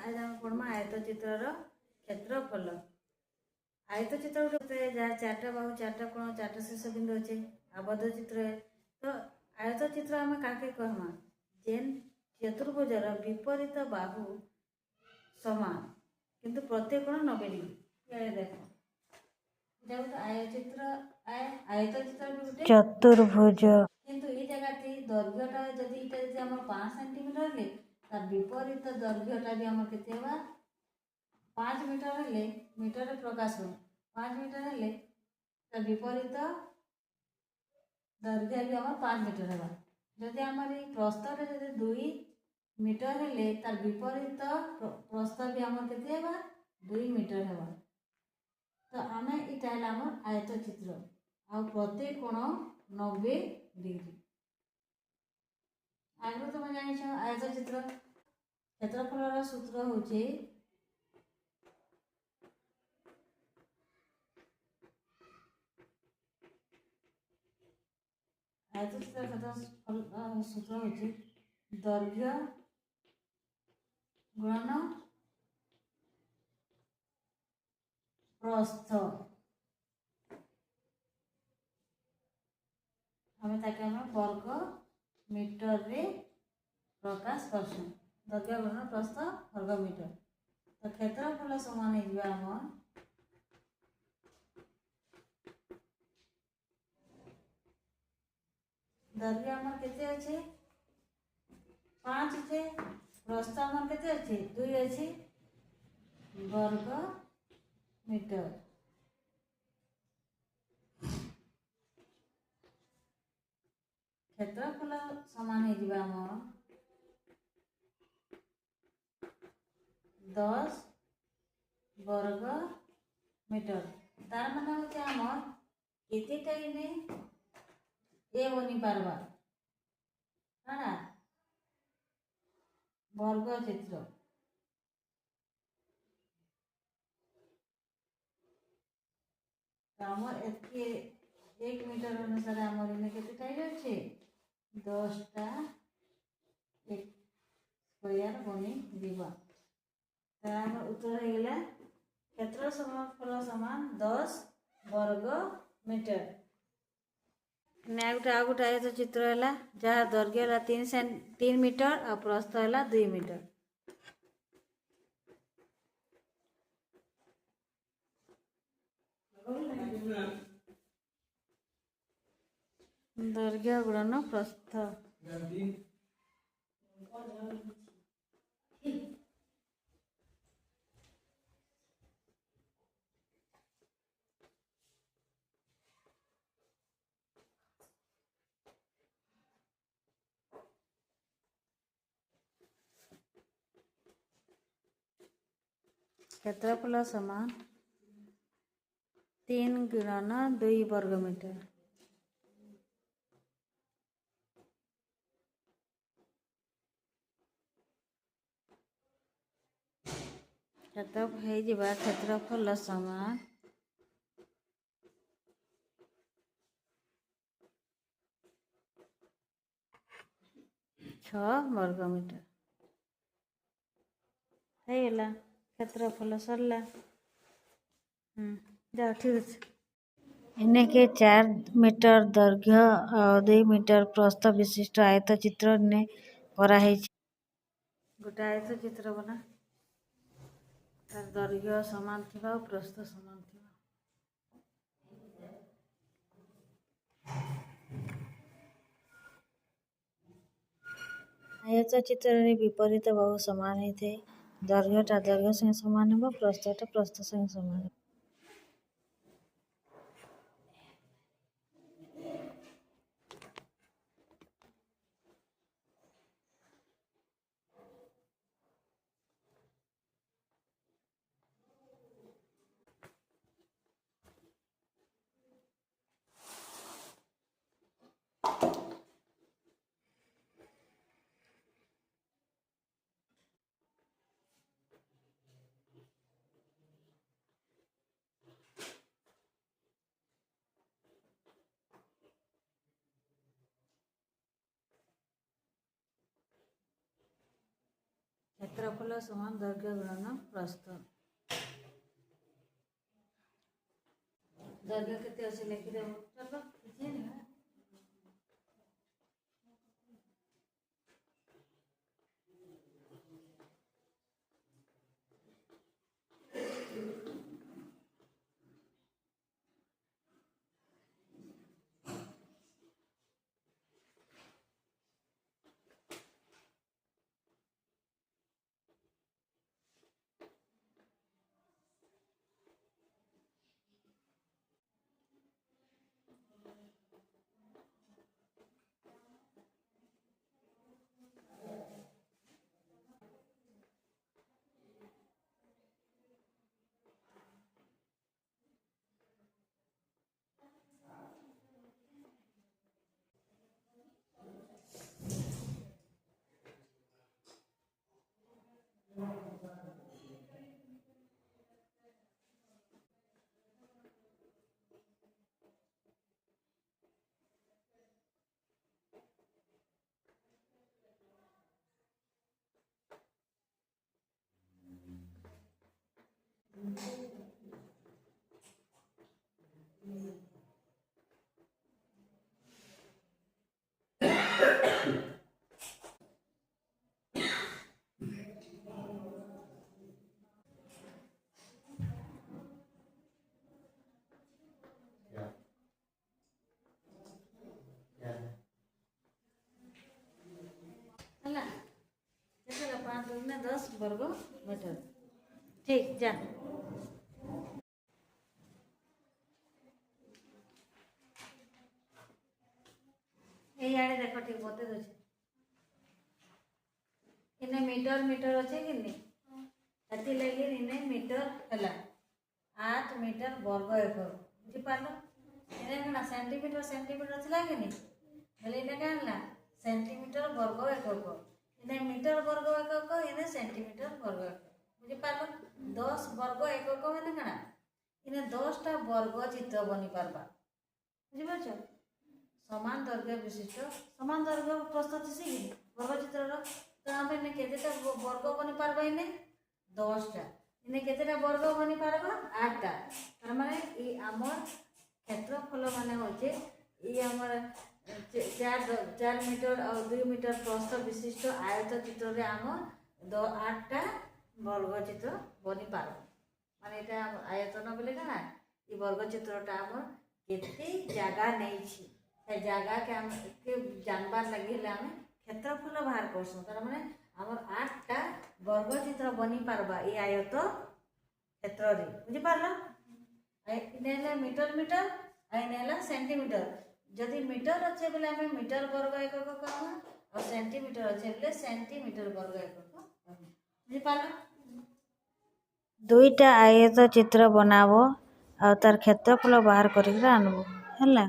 आज आम पढ़मा आयत चित्रर क्षेत्रफल। आयत चित्र गोटे जहाँ चार्टा बाहु चार्टा कोण चार्टा शीर्ष बिंदु अच्छे आबद्ध चित्र है। तो आयत चित्र आम काके कहमा जेन चतुर्भुजर विपरीत बाहु समान किंतु प्रत्येक कोण 90 डिग्री। देखो जब आयत चित्र चतुर्भुज किंतु ये जगह दैर्घ्यटा जदि इटा जदि 5 सेंटीमीटर हेले तार विपरीत दैर्घ्यटा भी आम केते हेबा 5 मीटर हेले मीटर प्रकाश हो 5 मीटर हेले तार विपरीत दैर्घ्य भी आम 5 मीटर हेबा। जदि आमर प्रस्थटा जदि 2 मीटर हेले तार विपरीत प्रस्थ भी आम केते हेबा 2 मीटर हेबा। तो आम इटा है आम आयत चित्र आ प्रत्येक कोण 90 डिग्री। आगु तुम जान आयत चित्र क्षेत्रफल सूत्र हूँ आयत चित्र क्षेत्रफल सूत्र हूँ दैर्घ्य गुणन प्रस्थ। हमें ताके हम वर्ग मीटर रे प्रकाश करसु दैर्घ्य गुणन प्रस्थ वर्ग मीटर। तो क्षेत्रफल समान हो दैर्घ्य आमर केते अच्छे 5 अच्छे प्रस्थ आमर केते अच्छे 2 अच्छे वर्ग मीटर। क्षेत्रफल समान हो 10 वर्ग मीटर। तार माने होचे आमर केतेटा इने ए बनी पारबा ना वर्ग चित्र आमर एतके 1 मीटर अनुसार आमर इने केतेटा अच्छे 10टा स्क्वायर बनी दिबा। तार उत्तर हो गला क्षेत्रफल समान 10 वर्ग मीटर। आ गोटे आयत चित्र है जहाँ दैर्घ्य है 3 मीटर और प्रस्थ है 2 मीटर। दैर्घ्य गुणन प्रस्थ क्षेत्रफल समान 3 गुणन 2 वर्ग मीटर। क्षेत्रफल समान 6 वर्ग मीटर है क्षेत्रफल सरला। जा ठीक है इन्हें के 4 मीटर दैर्घ्य और 2 मीटर प्रस्थ विशिष्ट आयत चित्र ने कराई गोटे आयत चित्र बना तार दैर्घ्य समान थिबा प्रस्थ समान थिबा। आयत चित्र रे विपरीत बाहु समान होते दैर्घ्यटा दैर्घ्य संगे समान हो प्रस्थटा प्रस्थ संगे समान। क्षेत्रफल समान दैर्घ्य गुणन प्रस्थ। दैर्घ्य केते अछि लिखिदेव। चलो किछि नै हला केते 5 दुगुना 10 वर्ग मीटर। ठीक जा ए आड़े देखो ठीक बते दो इने मीटर मीटर अच्छे कि नहीं एति लगे इने मीटर हला 8 मीटर वर्ग एकर बुझी पालो इने कना सेंटीमीटर सेंटीमीटर थला कि नहीं बोले इने काला सेंटीमीटर वर्ग एकर इने मीटर वर्ग एकर इने सेंटीमीटर वर्ग एकर बुझी पालो 10 वर्ग एकर माने कना इने 10 टा वर्ग चित्र बनी पारबा बुझी पाछो समान दैर्घ्य विशिष्ट समान दैर्घ्य प्रस्थ थी वर्ग चित्र तो आम इने केतेटा वर्ग बनी पारबा इने 10 टा इने केतेटा वर्ग बनी पारबा 8 टा तार माने ई हमर क्षेत्रफल माने होचे ई हमर 4 मीटर और 2 मीटर प्रस्थ विशिष्ट आयत चित्र रे हम 8 टा वर्ग चित्र बनी पारबा माने एटा आयतन बोले कना ई वर्ग चित्रटा हमर केते जगह नै छी जगह के हम के जानबार लगे हम क्षेत्रफल बाहर करसु तार माने हमर 8 टा वर्ग चित्र बनी पारबा ए आयत क्षेत्र रे बुझी पारला इनेला मीटर मीटर इनेला सेंटीमीटर जदि मीटर अच्छे बेले हमें मीटर वर्ग एकक कहबा और सेंटीमीटर अच्छे बेले सेंटीमीटर वर्ग एकक बुझी पारला दुईटा आयत चित्र बनाबो और तार क्षेत्रफल बाहर करिक आनबो हला।